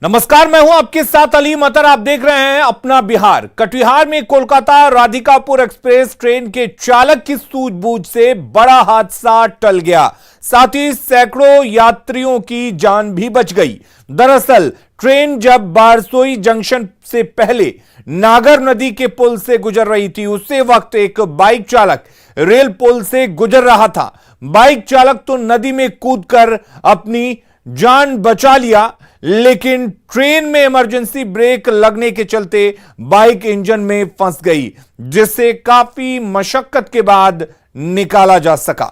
नमस्कार, मैं हूं आपके साथ अली मतर। आप देख रहे हैं अपना बिहार। कटिहार में कोलकाता राधिकापुर एक्सप्रेस ट्रेन के चालक की सूझबूझ से बड़ा हादसा टल गया, साथ ही सैकड़ों यात्रियों की जान भी बच गई। दरअसल ट्रेन जब बारसोई जंक्शन से पहले नागर नदी के पुल से गुजर रही थी, उसी वक्त एक बाइक चालक रेल पुल से गुजर रहा था। बाइक चालक तो नदी में कूदकर अपनी जान बचा लिया, लेकिन ट्रेन में इमरजेंसी ब्रेक लगने के चलते बाइक इंजन में फंस गई, जिसे काफी मशक्कत के बाद निकाला जा सका।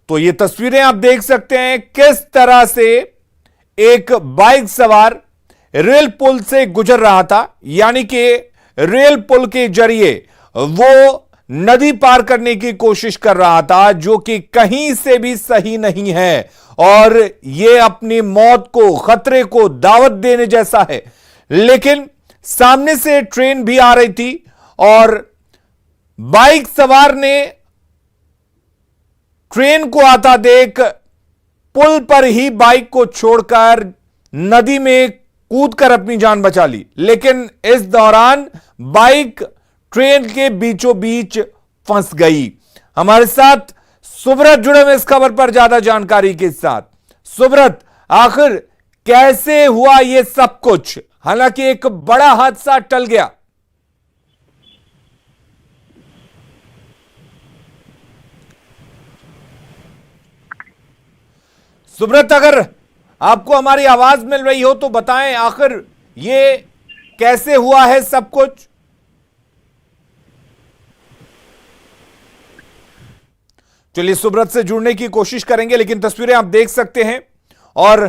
तो ये तस्वीरें आप देख सकते हैं किस तरह से एक बाइक सवार रेल पुल से गुजर रहा था, यानी कि रेल पुल के जरिए वो नदी पार करने की कोशिश कर रहा था, जो कि कहीं से भी सही नहीं है और यह अपनी मौत को, खतरे को दावत देने जैसा है। लेकिन सामने से ट्रेन भी आ रही थी और बाइक सवार ने ट्रेन को आता देख पुल पर ही बाइक को छोड़कर नदी में कूदकर अपनी जान बचा ली। लेकिन इस दौरान बाइक ट्रेन के बीचों बीच फंस गई। हमारे साथ सुब्रत जुड़े हुए इस खबर पर ज्यादा जानकारी के साथ। सुब्रत, आखिर कैसे हुआ ये सब कुछ? हालांकि एक बड़ा हादसा टल गया। सुब्रत, अगर आपको हमारी आवाज मिल रही हो तो बताएं, आखिर ये कैसे हुआ है सब कुछ? चलिए सुब्रत से जुड़ने की कोशिश करेंगे, लेकिन तस्वीरें आप देख सकते हैं और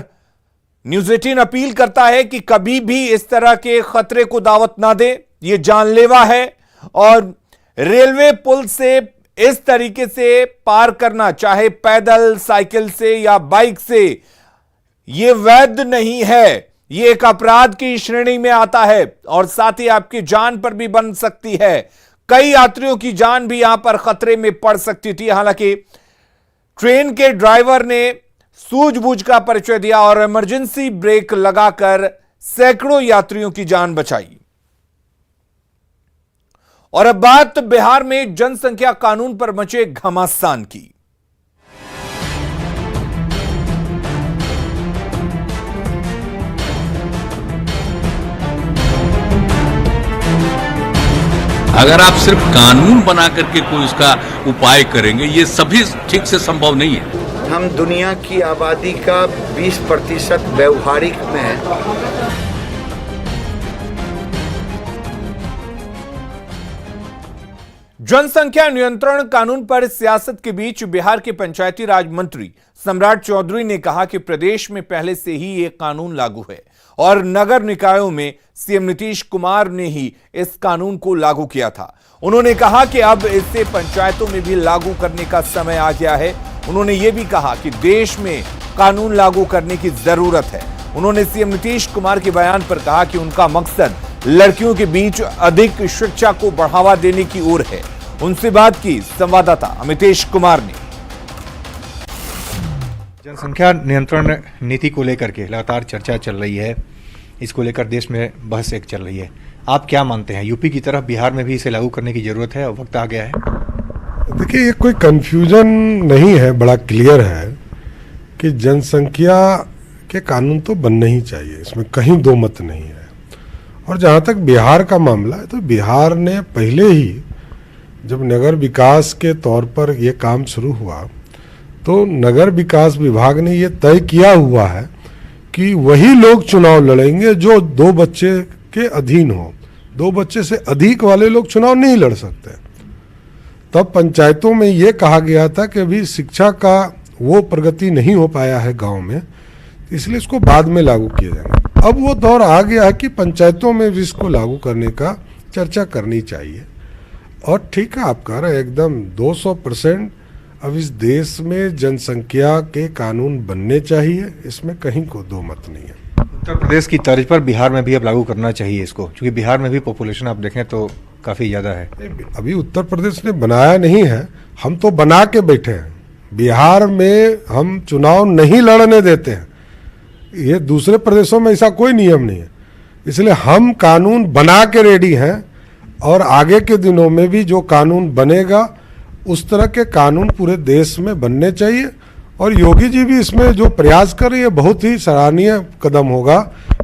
न्यूज़ 18 अपील करता है कि कभी भी इस तरह के खतरे को दावत ना दे। ये जानलेवा है और रेलवे पुल से इस तरीके से पार करना, चाहे पैदल, साइकिल से या बाइक से, ये वैध नहीं है। ये एक अपराध की श्रेणी में आता है और साथ ही आपकी जान पर भी बन सकती है। कई यात्रियों की जान भी यहां पर खतरे में पड़ सकती थी। हालांकि ट्रेन के ड्राइवर ने सूझबूझ का परिचय दिया और इमरजेंसी ब्रेक लगाकर सैकड़ों यात्रियों की जान बचाई। और अब बात बिहार में जनसंख्या कानून पर मचे घमासान की। अगर आप सिर्फ कानून बना करके कोई उसका उपाय करेंगे, ये सभी ठीक से संभव नहीं है। हम दुनिया की आबादी का 20% व्यवहारिक में है। जनसंख्या नियंत्रण कानून पर सियासत के बीच बिहार के पंचायती राज मंत्री सम्राट चौधरी ने कहा कि प्रदेश में पहले से ही यह कानून लागू है और नगर निकायों में सीएम नीतीश कुमार ने ही इस कानून को लागू किया था। उन्होंने कहा कि अब इसे पंचायतों में भी लागू करने का समय आ गया है। उन्होंने यह भी कहा कि देश में कानून लागू करने की जरूरत है। उन्होंने सीएम नीतीश कुमार के बयान पर कहा कि उनका मकसद लड़कियों के बीच अधिक शिक्षा को बढ़ावा देने की ओर है। उनसे बात की संवाददाता अमितेश कुमार ने। जनसंख्या नियंत्रण नीति को लेकर के लगातार चर्चा चल रही है। इसको लेकर देश में बहस एक चल रही है। आप क्या मानते हैं, यूपी की तरफ बिहार में भी इसे लागू करने की जरूरत है और वक्त आ गया है? देखिए, ये कोई कंफ्यूजन नहीं है, बड़ा क्लियर है कि जनसंख्या के कानून तो बनने ही चाहिए, इसमें कहीं दो मत नहीं है। और जहाँ तक बिहार का मामला है, तो बिहार ने पहले ही जब नगर विकास के तौर पर यह काम शुरू हुआ तो नगर विकास विभाग ने ये तय किया हुआ है कि वही लोग चुनाव लड़ेंगे जो 2 बच्चे के अधीन हो। 2 बच्चे से अधिक वाले लोग चुनाव नहीं लड़ सकते। तब पंचायतों में ये कहा गया था कि अभी शिक्षा का वो प्रगति नहीं हो पाया है गांव में, इसलिए इसको बाद में लागू किया जाएगा। अब वो दौर आ गया है कि पंचायतों में भी इसको लागू करने का चर्चा करनी चाहिए। और ठीक है, आप कह रहे हैं एकदम 200%। अब इस देश में जनसंख्या के कानून बनने चाहिए, इसमें कहीं को दो मत नहीं है। उत्तर प्रदेश की तर्ज पर बिहार में भी अब लागू करना चाहिए इसको, क्योंकि बिहार में भी पॉपुलेशन आप देखें तो काफ़ी ज़्यादा है। अभी उत्तर प्रदेश ने बनाया नहीं है, हम तो बना के बैठे हैं। बिहार में हम चुनाव नहीं लड़ने देते हैं। ये दूसरे प्रदेशों में ऐसा कोई नियम नहीं है। इसलिए हम कानून बना के रेडी हैं और आगे के दिनों में भी जो कानून बनेगा उस तरह के कानून पूरे देश में बनने चाहिए। और योगी जी भी इसमें जो प्रयास कर रही है बहुत ही सराहनीय कदम होगा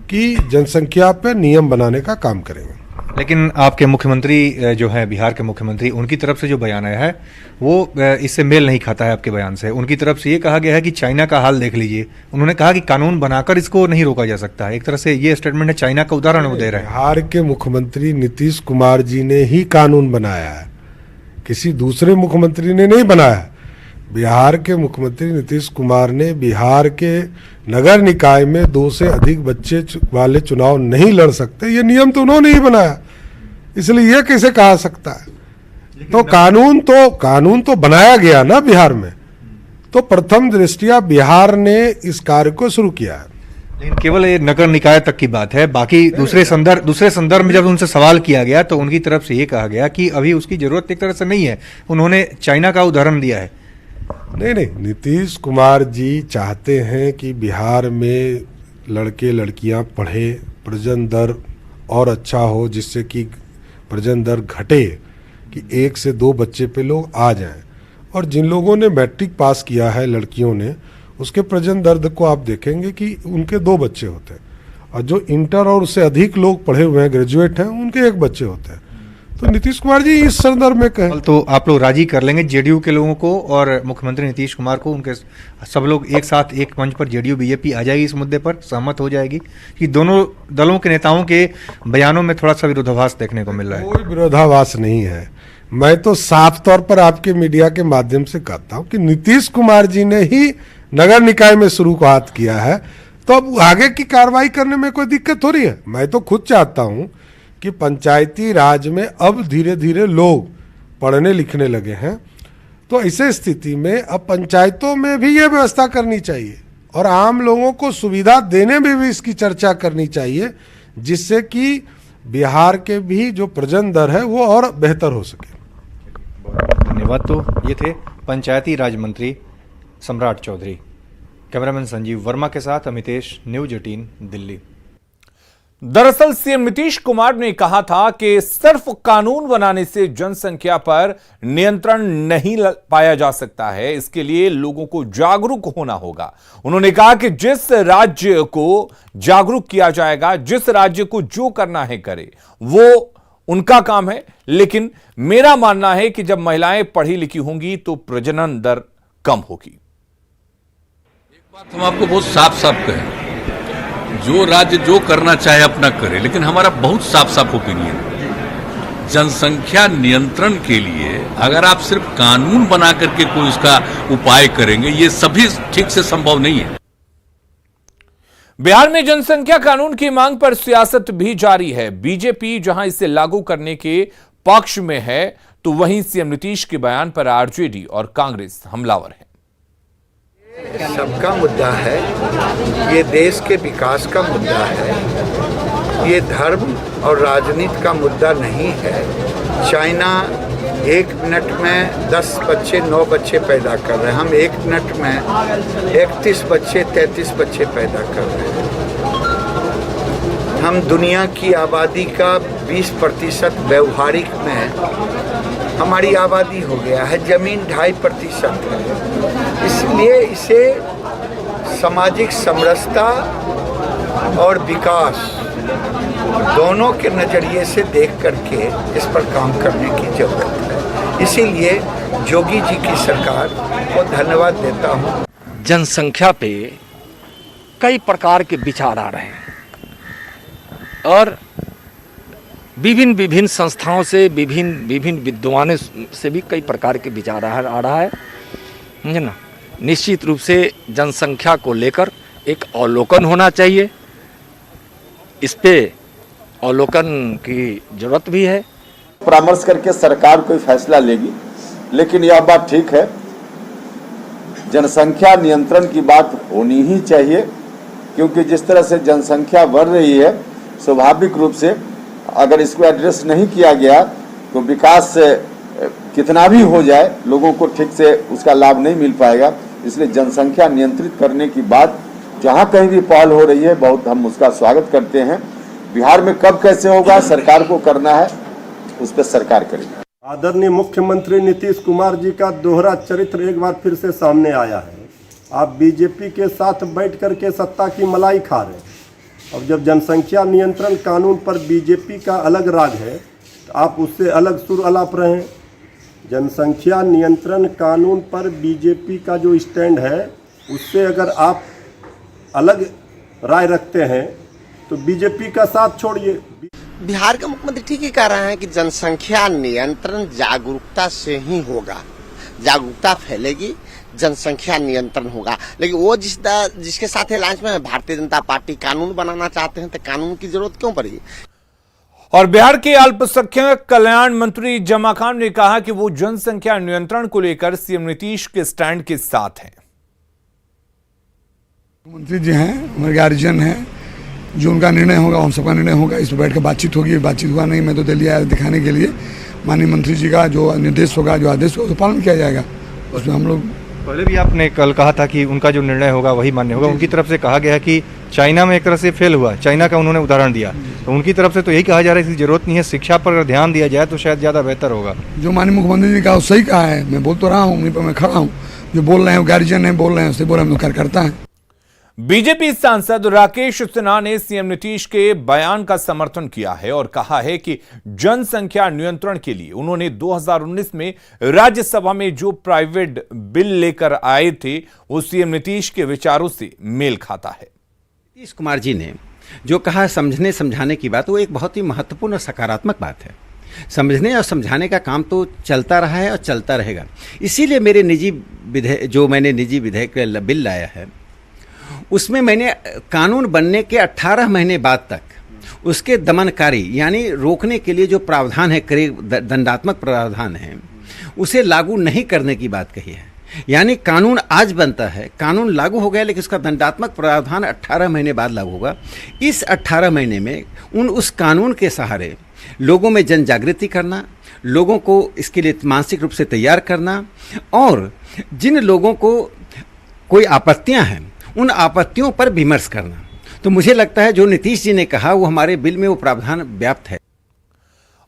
कि जनसंख्या पे नियम बनाने का काम करेंगे। लेकिन आपके मुख्यमंत्री जो है, बिहार के मुख्यमंत्री, उनकी तरफ से जो बयान आया है वो इससे मेल नहीं खाता है आपके बयान से। उनकी तरफ से ये कहा गया है कि चाइना का हाल देख लीजिए। उन्होंने कहा कि कानून बनाकर इसको नहीं रोका जा सकता है। एक तरह से ये स्टेटमेंट है, चाइना का उदाहरण वो दे रहे हैं। बिहार के मुख्यमंत्री नीतीश कुमार जी ने ही कानून बनाया है, किसी दूसरे मुख्यमंत्री ने नहीं बनाया। बिहार के मुख्यमंत्री नीतीश कुमार ने बिहार के नगर निकाय में 2 से अधिक बच्चे वाले चुनाव नहीं लड़ सकते, ये नियम तो उन्होंने ही बनाया। इसलिए ये कैसे कहा सकता है? तो कानून तो बनाया गया ना बिहार में। तो प्रथम दृष्टया बिहार ने इस कार्य को शुरू किया है। लेकिन केवल ये नगर निकाय तक की बात है। बाकी दूसरे संदर्भ में जब उनसे सवाल किया गया तो उनकी तरफ से ये कहा गया कि अभी उसकी जरूरत एक तरह से नहीं है। उन्होंने चाइना का उदाहरण दिया है। नहीं, नीतीश कुमार जी चाहते हैं कि बिहार में लड़के लड़कियां पढ़े, प्रजनन दर और अच्छा हो, जिससे कि प्रजनन दर घटे, कि 1 से 2 बच्चे पे लोग आ जाएं। और जिन लोगों ने मैट्रिक पास किया है लड़कियों ने, उसके प्रजनन दर को आप देखेंगे कि उनके 2 बच्चे होते हैं। और जो इंटर और उससे अधिक लोग पढ़े हुए हैं, ग्रेजुएट हैं, उनके 1 बच्चे होते हैं। तो नीतीश कुमार जी इस संदर्भ में कहें तो आप लोग राजी कर लेंगे जेडीयू के लोगों को और मुख्यमंत्री नीतीश कुमार को, उनके सब लोग एक साथ एक मंच पर जेडीयू बीजेपी आ जाएगी, इस मुद्दे पर सहमत हो जाएगी? कि दोनों दलों के नेताओं के बयानों में थोड़ा सा विरोधाभास देखने को मिल रहा है। कोई विरोधाभास नहीं है। मैं तो साफ तौर पर आपके मीडिया के माध्यम से कहता हूं कि नीतीश कुमार जी ने ही नगर निकाय में शुरुआत किया है, तो अब आगे की कार्रवाई करने में कोई दिक्कत हो रही है? मैं तो खुद चाहता हूं कि पंचायती राज में अब धीरे धीरे लोग पढ़ने लिखने लगे हैं। तो ऐसे स्थिति में अब पंचायतों में भी ये व्यवस्था करनी चाहिए और आम लोगों को सुविधा देने में भी इसकी चर्चा करनी चाहिए, जिससे कि बिहार के भी जो प्रजनन दर है वो और बेहतर हो सके। धन्यवाद। तो ये थे पंचायती राज मंत्री सम्राट चौधरी। कैमरामैन संजीव वर्मा के साथ अमितेश, न्यूज 18 दिल्ली। दरअसल सीएम नीतीश कुमार ने कहा था कि सिर्फ कानून बनाने से जनसंख्या पर नियंत्रण नहीं पाया जा सकता है, इसके लिए लोगों को जागरूक होना होगा। उन्होंने कहा कि जिस राज्य को जागरूक किया जाएगा, जिस राज्य को जो करना है करे, वो उनका काम है। लेकिन मेरा मानना है कि जब महिलाएं पढ़ी लिखी होंगी तो प्रजनन दर कम होगी। एक बात हम आपको बहुत साफ साफ कहें, जो राज्य जो करना चाहे अपना करे, लेकिन हमारा बहुत साफ साफ ओपिनियन है, जनसंख्या नियंत्रण के लिए अगर आप सिर्फ कानून बना करके कोई उसका उपाय करेंगे, ये सभी ठीक से संभव नहीं है। बिहार में जनसंख्या कानून की मांग पर सियासत भी जारी है। बीजेपी जहां इसे लागू करने के पक्ष में है, तो वहीं सीएम नीतीश के बयान पर आरजेडी और कांग्रेस हमलावर है। सबका मुद्दा है, ये देश के विकास का मुद्दा है, ये धर्म और राजनीति का मुद्दा नहीं है। चाइना 1 मिनट में 10 बच्चे 9 बच्चे पैदा कर रहे हैं, हम 1 मिनट में 31 बच्चे 33 बच्चे पैदा कर रहे हैं। हम दुनिया की आबादी का 20% व्यवहारिक में हमारी आबादी हो गया है, जमीन 2.5% है। इसलिए इसे सामाजिक समरसता और विकास दोनों के नज़रिए से देख करके इस पर काम करने की जरूरत है। इसीलिए योगी जी की सरकार को धन्यवाद देता हूँ। जनसंख्या पे कई प्रकार के विचार आ रहे हैं और विभिन्न संस्थाओं से विभिन्न विद्वानों से भी कई प्रकार के विचार आ रहा है, समझे ना। निश्चित रूप से जनसंख्या को लेकर एक अवलोकन होना चाहिए, इस पे अवलोकन की जरूरत भी है। परामर्श करके सरकार कोई फैसला लेगी, लेकिन यह बात ठीक है, जनसंख्या नियंत्रण की बात होनी ही चाहिए, क्योंकि जिस तरह से जनसंख्या बढ़ रही है, स्वाभाविक रूप से अगर इसको एड्रेस नहीं किया गया तो विकास कितना भी हो जाए, लोगों को ठीक से उसका लाभ नहीं मिल पाएगा। इसलिए जनसंख्या नियंत्रित करने की बात जहां कहीं भी पहल हो रही है बहुत हम उसका स्वागत करते हैं। बिहार में कब कैसे होगा सरकार को करना है, उस पर सरकार करेगी। आदरणीय मुख्यमंत्री नीतीश कुमार जी का दोहरा चरित्र एक बार फिर से सामने आया है। आप बीजेपी के साथ बैठ करके सत्ता की मलाई खा रहे हैं। अब जब जनसंख्या नियंत्रण कानून पर बीजेपी का अलग राग है तो आप उससे अलग सुर अलाप रहे हैं। जनसंख्या नियंत्रण कानून पर बीजेपी का जो स्टैंड है उससे अगर आप अलग राय रखते हैं तो बीजेपी का साथ छोड़िए। बिहार के मुख्यमंत्री ठीक ही कह रहे हैं कि जनसंख्या नियंत्रण जागरूकता से ही होगा। जागरूकता फैलेगी, जनसंख्या नियंत्रण होगा। लेकिन वो जिसके साथ अलायंस में है भारतीय जनता पार्टी, कानून बनाना चाहते हैं तो कानून की जरूरत क्यों पड़ेगी। और बिहार के अल्पसंख्यक कल्याण मंत्री जमा खान ने कहा कि वो जनसंख्या नियंत्रण को लेकर सीएम नीतीश के स्टैंड के साथ हैं। मंत्री जी हैं, हमारे गार्जियन हैं, जो उनका निर्णय होगा हम सबका निर्णय होगा। इस पर बैठ कर बातचीत होगी। बातचीत हुआ नहीं, मैं तो दिल्ली आया दिखाने के लिए। माननीय मंत्री जी का जो निर्देश होगा, जो आदेश होगा, तो पालन किया जाएगा। उसमें हम लोग पहले भी आपने कल कहा था कि उनका जो निर्णय होगा वही मान्य होगा। उनकी तरफ से कहा गया कि चाइना में एक तरह से फेल हुआ, चाइना का उन्होंने उदाहरण दिया, तो उनकी तरफ से तो यही कहा जा रहा है कि जरूरत नहीं है, शिक्षा पर अगर ध्यान दिया जाए तो शायद ज़्यादा बेहतर होगा। जो माननीय मुख्यमंत्री जी का सही कहा है, मैं बोल तो रहा हूँ, उन्हीं पर मैं खड़ा हूँ। जो बोल रहे हैं गार्जियन है, बोल रहे हैं, उससे बोल रहे हैं, कार्यकर्ता है। बीजेपी सांसद राकेश सिन्हा ने सीएम नीतीश के बयान का समर्थन किया है और कहा है कि जनसंख्या नियंत्रण के लिए उन्होंने 2019 में राज्यसभा में जो प्राइवेट बिल लेकर आए थे वो सीएम नीतीश के विचारों से मेल खाता है। नीतीश कुमार जी ने जो कहा समझने समझाने की बात, वो एक बहुत ही महत्वपूर्ण और सकारात्मक बात है। समझने और समझाने का काम तो चलता रहा है और चलता रहेगा। इसीलिए मेरे मैंने निजी विधेयक बिल लाया है, उसमें मैंने कानून बनने के 18 महीने बाद तक उसके दमनकारी यानी रोकने के लिए जो प्रावधान है, दंडात्मक प्रावधान है, उसे लागू नहीं करने की बात कही है। यानी कानून आज बनता है, कानून लागू हो गया, लेकिन उसका दंडात्मक प्रावधान 18 महीने बाद लागू होगा। इस 18 महीने में उस कानून के सहारे लोगों में जन जागृति करना, लोगों को इसके लिए मानसिक रूप से तैयार करना, और जिन लोगों को कोई आपत्तियां हैं उन आपत्तियों पर विमर्श करना। तो मुझे लगता है जो नीतीश जी ने कहा वो हमारे बिल में वो प्रावधान व्याप्त है।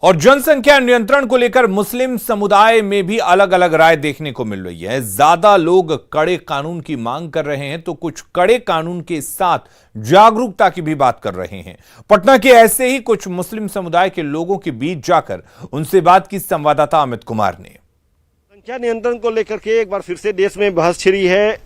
और जनसंख्या नियंत्रण को लेकर मुस्लिम समुदाय में भी अलग अलग राय देखने को मिल रही है। ज्यादा लोग कड़े कानून की मांग कर रहे हैं तो कुछ कड़े कानून के साथ जागरूकता की भी बात कर रहे हैं। पटना के ऐसे ही कुछ मुस्लिम समुदाय के लोगों के बीच जाकर उनसे बात की संवाददाता अमित कुमार ने। संख्या नियंत्रण को लेकर के एक बार फिर से देश में बहस छिड़ी है।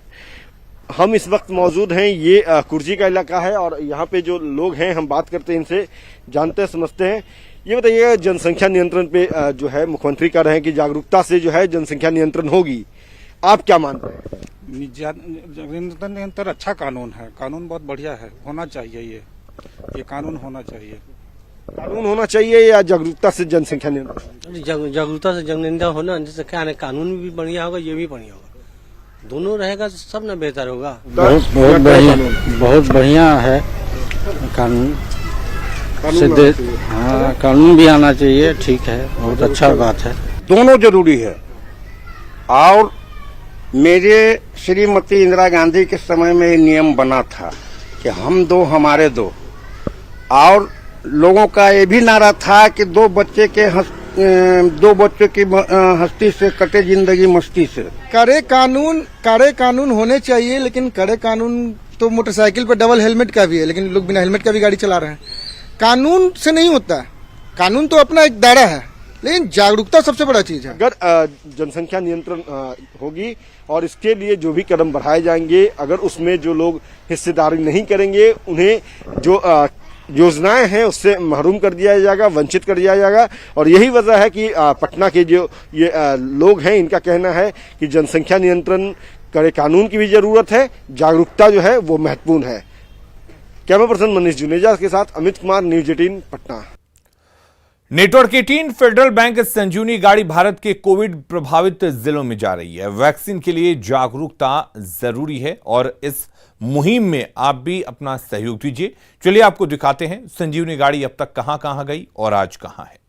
हम इस वक्त मौजूद हैं, ये कुर्जी का इलाका है और यहाँ पे जो लोग हैं हम बात करते हैं, इनसे जानते समझते हैं। ये बताइए, जनसंख्या नियंत्रण पे जो है मुख्यमंत्री कह रहे हैं कि जागरूकता से जो है जनसंख्या नियंत्रण होगी, आप क्या मानते हैं? जनसंख्या नियंत्रण अच्छा कानून है, कानून बहुत बढ़िया है, होना चाहिए। ये कानून होना चाहिए। कानून होना चाहिए या जागरूकता से जनसंख्या नियंत्रण? जागरूकता से जनसंख्या होना, जैसे क्या है, कानून भी बढ़िया होगा, ये भी बढ़िया होगा, दोनों रहेगा तो सब ना बेहतर होगा। बहुत बढ़िया है कानून। हाँ, कानून भी आना चाहिए, ठीक है, बहुत अच्छा बात है। दोनों जरूरी है। और मेरे श्रीमती इंदिरा गांधी के समय में नियम बना था कि हम दो हमारे दो, और लोगों का ये भी नारा था कि दो बच्चों की हस्ती से कटे जिंदगी मस्ती से। कड़े कानून होने चाहिए, लेकिन कड़े कानून तो मोटरसाइकिल पर डबल हेलमेट का भी है, लेकिन लोग बिना हेलमेट का भी गाड़ी चला रहे हैं। कानून से नहीं होता है, कानून तो अपना एक दायरा है, लेकिन जागरूकता सबसे बड़ा चीज है। अगर जनसंख्या नियंत्रण होगी और इसके लिए जो भी कदम बढ़ाए जाएंगे, अगर उसमें जो लोग हिस्सेदारी नहीं करेंगे उन्हें जो योजनाएं हैं उससे महरूम कर दिया जाएगा, वंचित कर दिया जाएगा। और यही वजह है कि पटना के जो ये लोग हैं, इनका कहना है कि जनसंख्या नियंत्रण कड़े कानून की भी जरूरत है, जागरूकता जो है वो महत्वपूर्ण है। कैमरा पर्सन मनीष जुनेजा के साथ Amit Kumar, news 18 Patna. Network 18 Federal Bank Sanjeevani गाड़ी भारत के कोविड प्रभावित जिलों में जा रही है। वैक्सीन के लिए जागरूकता जरूरी है और इस मुहिम में आप भी अपना सहयोग दीजिए। चलिए आपको दिखाते हैं संजीवनी गाड़ी अब तक कहां गई और आज कहां है।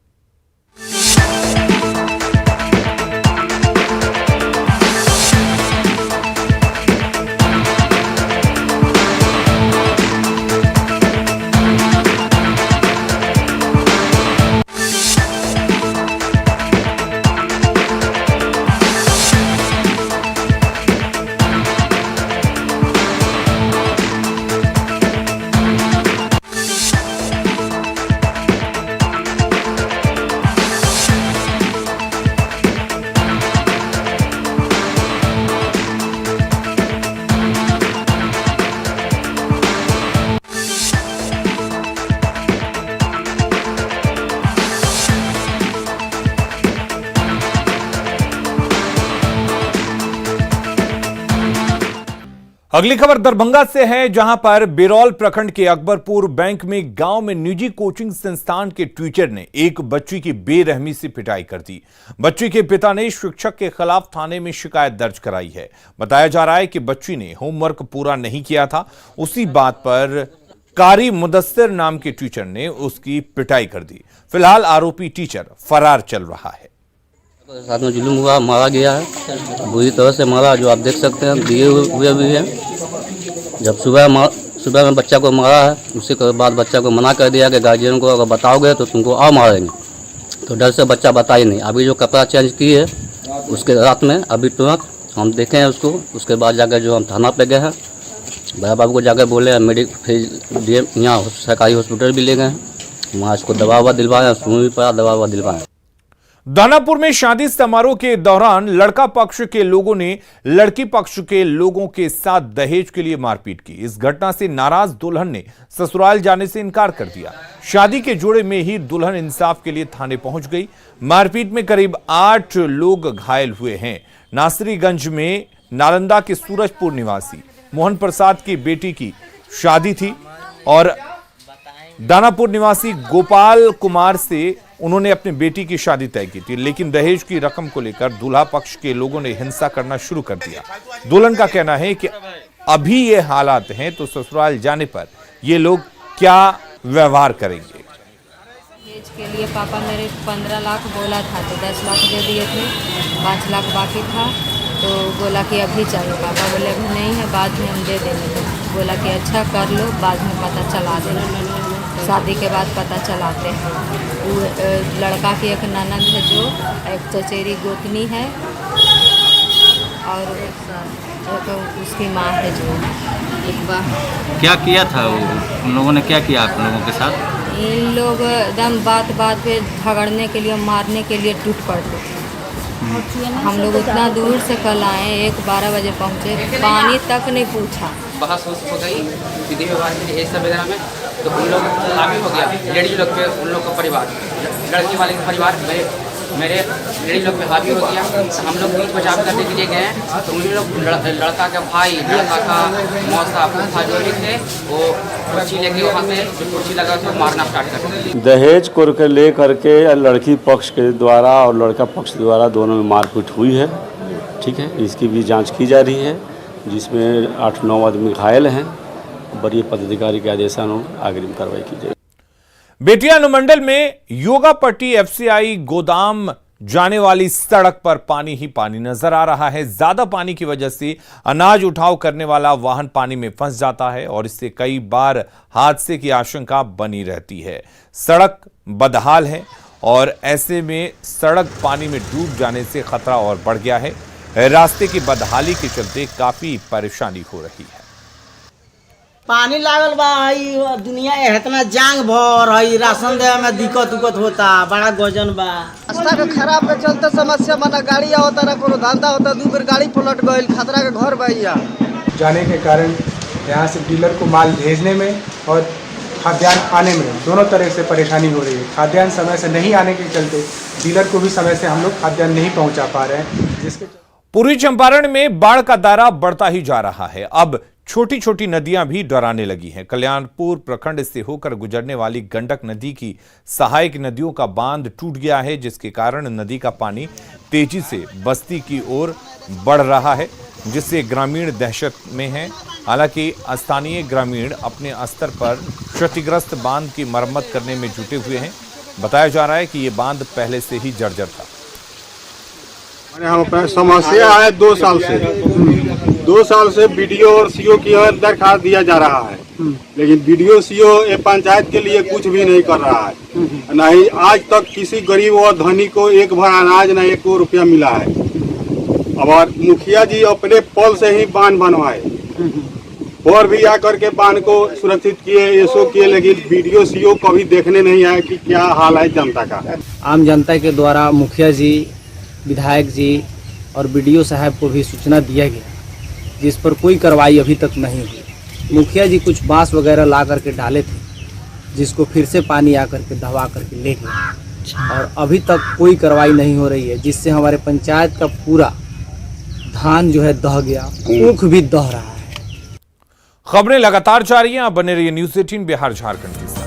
अगली खबर दरभंगा से है, जहां पर बिरौल प्रखंड के अकबरपुर बैंक में गांव में निजी कोचिंग संस्थान के टीचर ने एक बच्ची की बेरहमी से पिटाई कर दी। बच्ची के पिता ने शिक्षक के खिलाफ थाने में शिकायत दर्ज कराई है। बताया जा रहा है कि बच्ची ने होमवर्क पूरा नहीं किया था। उसी बात पर कारी मुदस्सिर नाम के टीचर ने उसकी पिटाई कर दी। फिलहाल आरोपी टीचर फरार चल रहा है। साथ में जुल्म हुआ, मारा गया है, बुरी तरह से मारा, जो आप देख सकते हैं, दिए हुए भी हैं। जब सुबह में बच्चा को मारा है, उसके बाद बच्चा को मना कर दिया कि गार्जियन को अगर बताओगे तो तुमको और मारेंगे। तो डर से बच्चा बता ही नहीं। अभी जो कपड़ा चेंज किए है उसके रात में अभी तुरंत हम देखे हैं उसको। उसके बाद जाकर जो हम थाना पे गए हैं, बड़ा बाबू को जाकर बोले, फिर यहाँ सरकारी हॉस्पिटल भी ले गए हैं, वहाँ इसको दवा दिलवाए, सुन भी पड़ा, दवा दिलवाए। दानापुर में शादी समारोह के दौरान लड़का पक्ष के लोगों ने लड़की पक्ष के लोगों के साथ दहेज के लिए मारपीट की। इस घटना से नाराज दुल्हन ने ससुराल जाने से इनकार कर दिया। शादी के जोड़े में ही दुल्हन इंसाफ के लिए थाने पहुंच गई। मारपीट में करीब 8 लोग घायल हुए हैं। नासरीगंज में नालंदा के सूरजपुर निवासी मोहन प्रसाद की बेटी की शादी थी और दानापुर निवासी गोपाल कुमार से उन्होंने अपनी बेटी की शादी तय की थी, लेकिन दहेज की रकम को लेकर दूल्हा पक्ष के लोगों ने हिंसा करना शुरू कर दिया। दुल्हन का कहना है कि अभी ये हालात हैं तो ससुराल जाने पर ये लोग क्या व्यवहार करेंगे। दहेज के लिए पापा मेरे 15 लाख बोला था, तो 10 लाख दे दिए थे, 5 लाख बाकी था। तो बोला कि अभी चाहिए। पापा बोले अभी नहीं है, बाद में हम दे देंगे। तो बोला कि अच्छा कर लो, बाद में पता चला देना। शादी के बाद पता चलाते हैं। लड़का की एक ननद है, जो एक चचेरी गोतनी है, और एक उसकी माँ है जो क्या किया था वो? उन लोगों ने क्या किया आप लोगों के साथ? इन लोग एकदम बात पे झगड़ने के लिए, मारने के लिए टूट पड़ते। हम लोग उतना दूर से कल आए, 12 बजे पहुँचे, पानी तक नहीं पूछा। बहस हो गई विधि व्यवहार के लिए सब वगैरह में, तो उन लोग हावी हो गया। लेडीज लोग पे उन लोग का परिवार, लड़की वाले का परिवार मेरे लेडीज लोग पे हावी हो गया। हम लोग बीच बचाव करने के लिए गए, तो उन लोग लड़का का भाई, लड़का का मौसा फूफा जो भी थे, वो कुर्सी लेके वहाँ से जो कुर्सी लगा तो मारना स्टार्ट कर दिया। दहेज को लेकर के लड़की पक्ष के द्वारा और लड़का पक्ष द्वारा दोनों में मारपीट हुई है। ठीक है, इसकी भी जांच की जा रही है, जिसमें 8-9 आदमी घायल हैं। वरीय पदाधिकारी के आदेशानुसार अग्रिम कार्रवाई की जाएगी। बेटिया अनुमंडल में योगापट्टी एफसीआई गोदाम जाने वाली सड़क पर पानी ही पानी नजर आ रहा है। ज्यादा पानी की वजह से अनाज उठाव करने वाला वाहन पानी में फंस जाता है और इससे कई बार हादसे की आशंका बनी रहती है। सड़क बदहाल है और ऐसे में सड़क पानी में डूब जाने से खतरा और बढ़ गया है। रास्ते की बदहाली के चलते काफी परेशानी हो रही है। पानी लागल बा, दुनिया इतना जांग भर है, राशन देवे में दिक्कत होता, बड़ा गजन बा। रास्ता के खराब के चलते समस्या बना, गाड़ी होता ना कोनो धंधा होता, 2 बेर गाड़ी पलट गई, खतरा के घर भैया जाने के कारण यहाँ से डीलर को माल भेजने में और खाद्यान्न आने में दोनों तरह से परेशानी हो रही है। खाद्यान्न समय से नहीं आने के चलते डीलर को भी समय से हम लोग खाद्यान्न नहीं पहुँचा पा रहे हैं, जिसके पूर्वी चंपारण में बाढ़ का दायरा बढ़ता ही जा रहा है। अब छोटी छोटी नदियां भी डराने लगी हैं। कल्याणपुर प्रखंड से होकर गुजरने वाली गंडक नदी की सहायक नदियों का बांध टूट गया है, जिसके कारण नदी का पानी तेजी से बस्ती की ओर बढ़ रहा है, जिससे ग्रामीण दहशत में हैं। हालांकि स्थानीय ग्रामीण अपने स्तर पर क्षतिग्रस्त बांध की मरम्मत करने में जुटे हुए हैं। बताया जा रहा है कि ये बांध पहले से ही जर्जर था। यहाँ पर समस्या है 2 साल से। 2 साल से बीडीओ और सीओ की दरखास्त दिया जा रहा है, लेकिन बीडीओ सीओ ये पंचायत के लिए कुछ भी नहीं कर रहा है। नहीं आज तक किसी गरीब और धनी को एक भर अनाज न 1 रुपया मिला है। और मुखिया जी अपने पल से ही बांध बनवाए और भी आकर के बांध को सुरक्षित किए, एसओ किए, लेकिन बीडीओ सीओ कभी देखने नहीं आए कि क्या हाल है जनता का। आम जनता के द्वारा मुखिया जी, विधायक जी और बीडीओ साहब को भी सूचना दिया गया, जिस पर कोई कार्रवाई अभी तक नहीं हुई। मुखिया जी कुछ बांस वगैरह ला करके डाले थे, जिसको फिर से पानी आकर के दबा करके ले गए, और अभी तक कोई कार्रवाई नहीं हो रही है, जिससे हमारे पंचायत का पूरा धान जो है दह गया, ऊख भी दह रहा है। खबरें लगातार जारी हैं, आप बने रहिए न्यूज़ 18 बिहार झारखंड के साथ।